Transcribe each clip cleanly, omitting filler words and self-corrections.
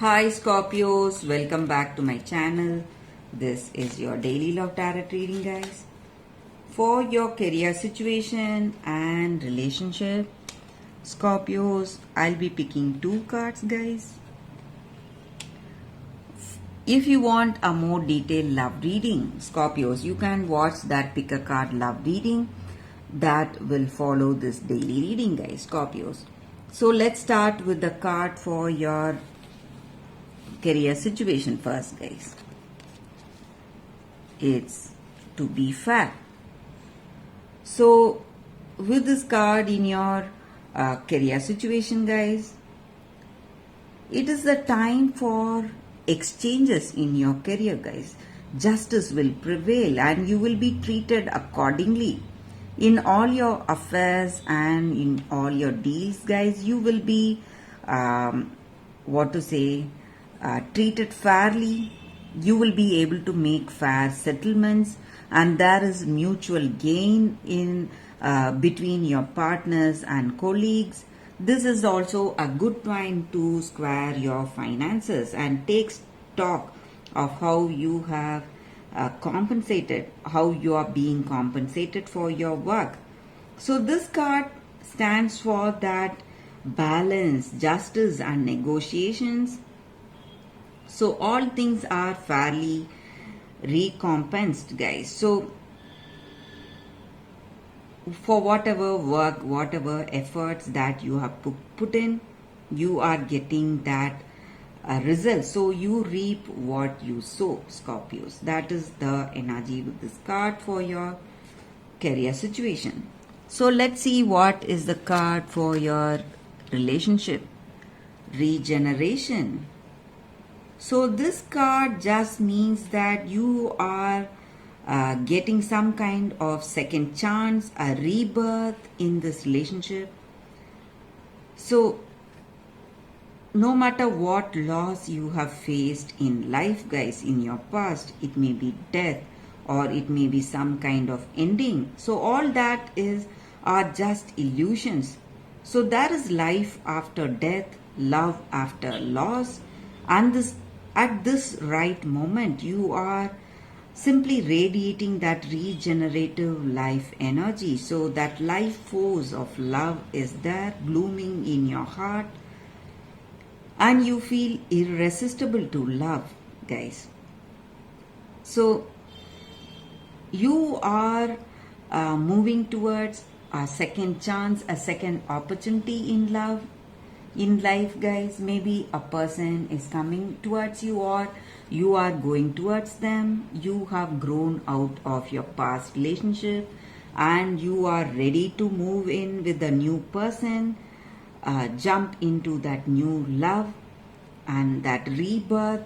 Hi Scorpios, welcome back to my channel. This is your daily love tarot reading, guys. For your career situation and relationship, Scorpios, I'll be picking two cards, guys. If you want a more detailed love reading, Scorpios, you can watch that pick a card love reading that will follow this daily reading, guys, Scorpios. So let's start with the card for your career situation first, guys. It's to be fair. So with this card in your career situation, guys, it is the time for exchanges in your career, guys. Justice will prevail and you will be treated accordingly in all your affairs and in all your deals, guys. You will be treated fairly. You will be able to make fair settlements, and there is mutual gain in between your partners and colleagues. This is also a good time to square your finances and take stock of how you have compensated, how you are being compensated for your work. So this card stands for that balance, justice, and negotiations. So all things are fairly recompensed, guys. So for whatever work, whatever efforts that you have put in, you are getting that result. So you reap what you sow, Scorpios. That is the energy with this card for your career situation. So let's see what is the card for your relationship. Regeneration. So this card just means that you are getting some kind of second chance, a rebirth in this relationship. So no matter what loss you have faced in life, guys, in your past, it may be death or it may be some kind of ending. So all that are just illusions. So there is life after death, love after loss, and at this right moment you are simply radiating that regenerative life energy. So that life force of love is there blooming in your heart, and you feel irresistible to love, guys. So you are moving towards a second chance, a second opportunity in love, in life, guys. Maybe a person is coming towards you or you are going towards them. You have grown out of your past relationship and you are ready to move in with a new person, jump into that new love, and that rebirth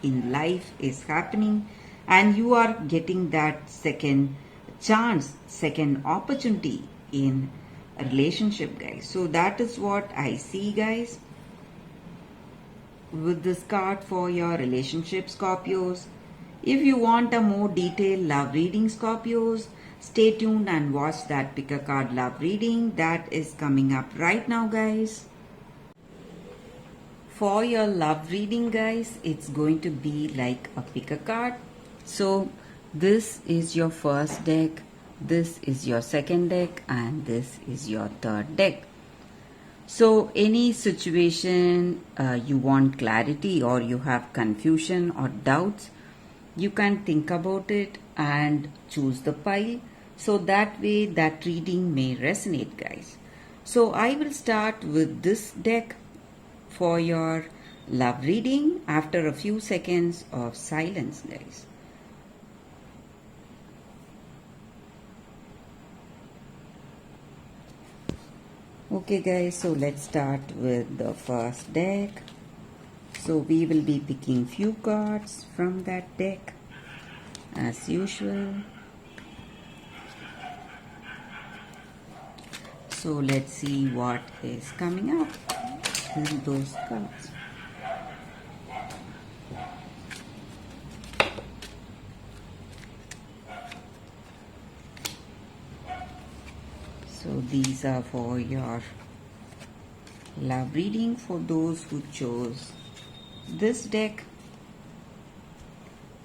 in life is happening, and you are getting that second chance, second opportunity in a relationship, guys. So that is what I see, guys, with this card for your relationship, Scorpios. If you want a more detailed love reading, Scorpios, stay tuned and watch that pick a card love reading that is coming up right now, guys. For your love reading, guys, it's going to be like a pick a card. So this is your first deck, this is your second deck, and this is your third deck. So any situation you want clarity or you have confusion or doubts, you can think about it and choose the pile. So that way that reading may resonate, guys. So I will start with this deck for your love reading after a few seconds of silence, guys. Okay, guys, so let's start with the first deck. So we will be picking few cards from that deck as usual. So let's see what is coming up in those cards. So these are for your love reading for those who chose this deck.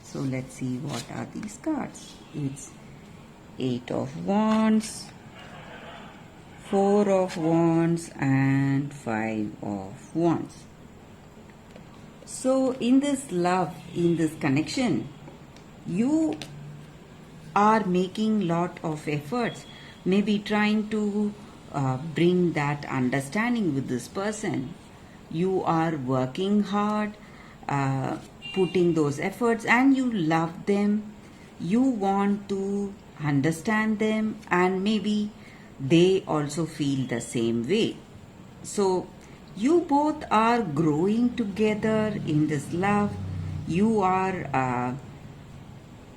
So let's see what are these cards. It's 8 of Wands, 4 of Wands and 5 of Wands. So in this love, in this connection, you are making lot of efforts, maybe trying to bring that understanding with this person. You are working hard, putting those efforts, and you love them. You want to understand them, and maybe they also feel the same way. So you both are growing together in this love. You are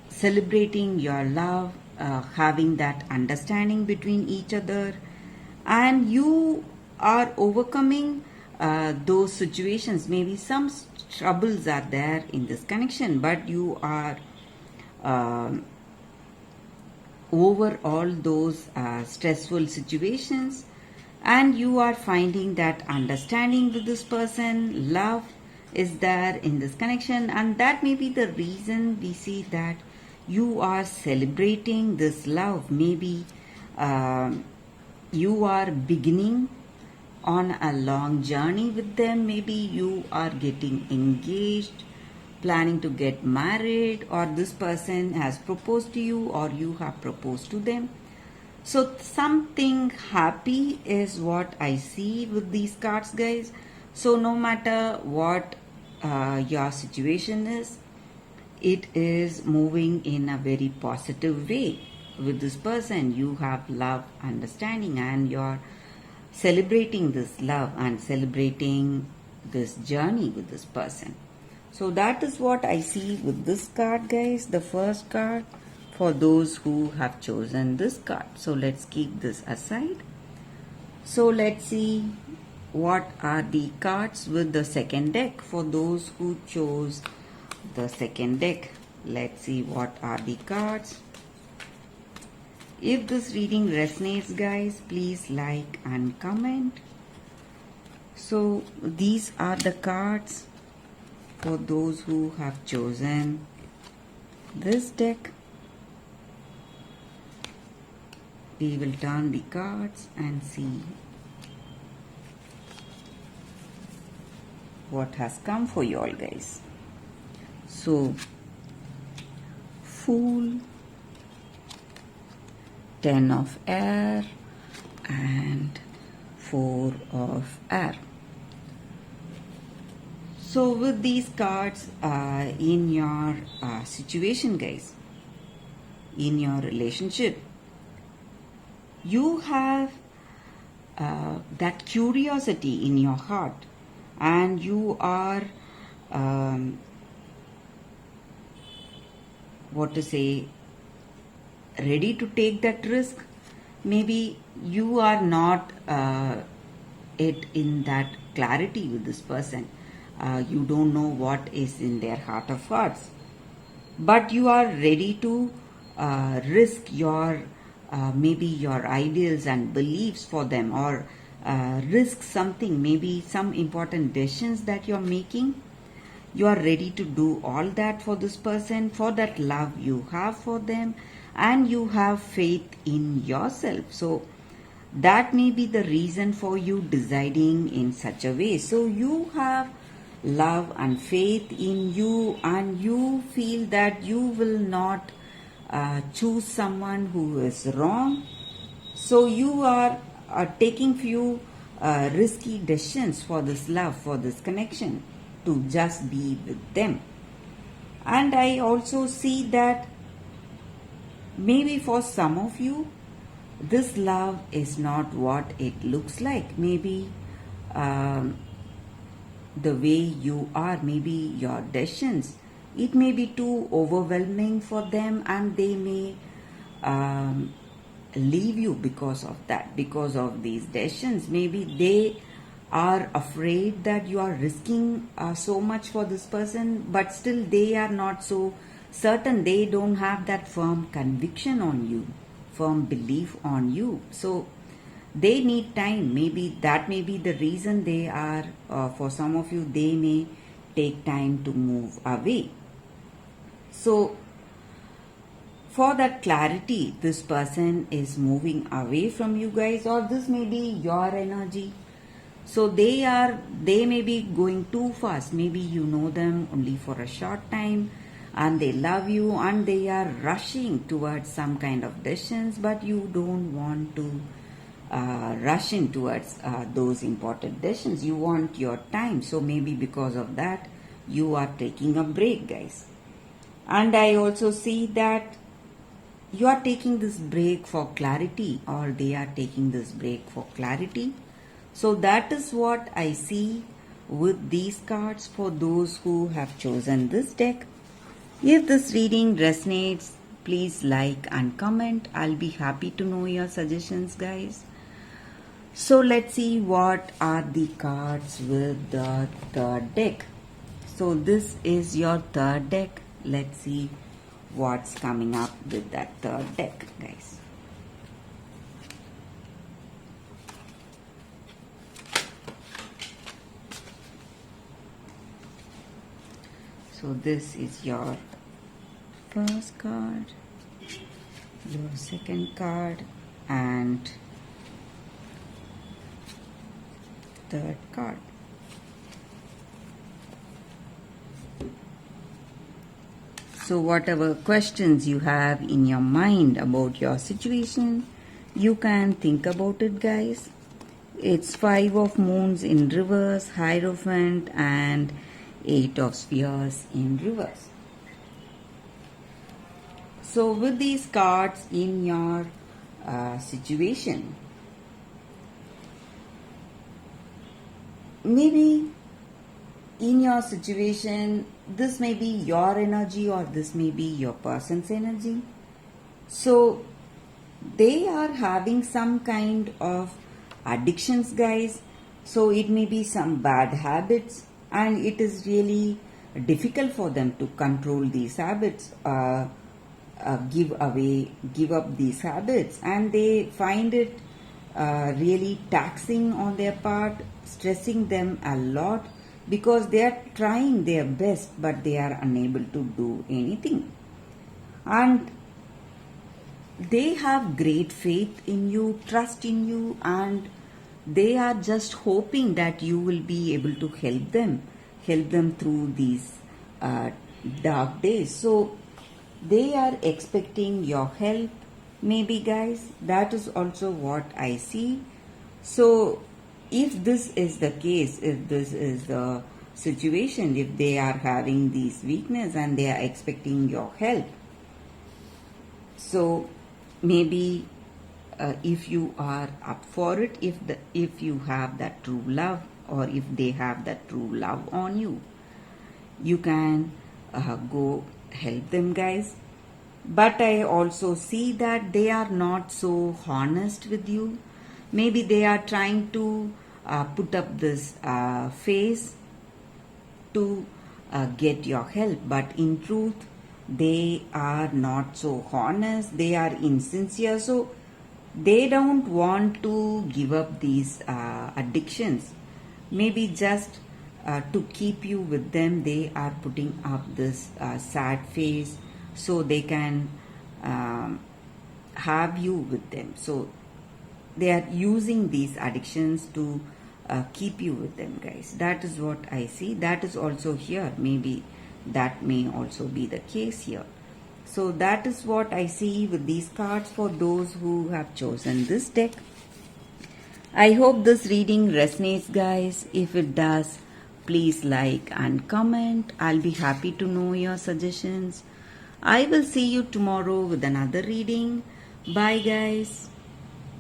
celebrating your love, having that understanding between each other, and you are overcoming those situations. Maybe some troubles are there in this connection, but you are um over all those stressful situations, and you are finding that understanding with this person. Love is there in this connection, and that may be the reason we see that you are celebrating this love. Maybe you are beginning on a long journey with them. Maybe you are getting engaged, planning to get married, or this person has proposed to you, or you have proposed to them. So something happy is what I see with these cards, guys. So no matter what your situation is, it is moving in a very positive way with this person. You have love, understanding, and you're celebrating this love and celebrating this journey with this person. So that is what I see with this card, guys. The first card for those who have chosen this card. So let's keep this aside. So let's see what are the cards with the second deck for those who chose the second deck. Let's see what are the cards. If this reading resonates, guys, please like and comment. So these are the cards for those who have chosen this deck. We will turn the cards and see what has come for you all, guys. So Fool, 10 of air and 4 of air. So with these cards in your situation, guys, in your relationship, you have that curiosity in your heart, and you are ready to take that risk. Maybe you are not yet in that clarity with this person. You don't know what is in their heart of hearts, but you are ready to risk your maybe your ideals and beliefs for them, or risk something, maybe some important decisions that you're making. You are ready to do all that for this person, for that love you have for them, and you have faith in yourself. So that may be the reason for you deciding in such a way. So you have love and faith in you, and you feel that you will not choose someone who is wrong. So you are taking few risky decisions for this love, for this connection, to just be with them. And I also see that maybe for some of you, this love is not what it looks like. Maybe the way you are, maybe your decisions, it may be too overwhelming for them, and they may leave you because of that, because of these decisions. Maybe they are afraid that you are risking so much for this person, but still they are not so certain. They don't have that firm conviction on you, firm belief on you. So they need time. Maybe that may be the reason they are, for some of you, they may take time to move away. So, for that clarity, this person is moving away from you guys, or this may be your energy. So they may be going too fast. Maybe you know them only for a short time and they love you and they are rushing towards some kind of decisions, but you don't want to rush in towards those important decisions. You want your time. So maybe because of that, you are taking a break, guys. And I also see that you are taking this break for clarity, or they are taking this break for clarity. So that is what I see with these cards for those who have chosen this deck. If this reading resonates, please like and comment. I'll be happy to know your suggestions, guys. So let's see what are the cards with the third deck. So this is your third deck. Let's see what's coming up with that third deck, guys. So this is your first card, your second card, and third card. So whatever questions you have in your mind about your situation, you can think about it, guys. It's 5 of moons in reverse, Hierophant, and 8 of spheres in reverse. So with these cards in your situation, maybe in your situation, this may be your energy or this may be your person's energy. So they are having some kind of addictions, guys. So it may be some bad habits, and it is really difficult for them to control these habits, give up these habits, and they find it really taxing on their part, stressing them a lot, because they are trying their best but they are unable to do anything. And they have great faith in you, trust in you, and they are just hoping that you will be able to help them through these dark days. So they are expecting your help, maybe, guys. That is also what I see. So if this is the case, if this is the situation, if they are having these weakness and they are expecting your help, so maybe if you are up for it, if you have that true love, or if they have that true love on you, you can go help them, guys. But I also see that they are not so honest with you. Maybe they are trying to put up this face to get your help, but in truth they are not so honest, they are insincere. So they don't want to give up these addictions. Maybe just to keep you with them, they are putting up this sad face so they can have you with them. So they are using these addictions to keep you with them, guys. That is what I see. That is also here. Maybe that may also be the case here. So that is what I see with these cards for those who have chosen this deck. I hope this reading resonates, guys. If it does, please like and comment. I'll be happy to know your suggestions. I will see you tomorrow with another reading. Bye, guys.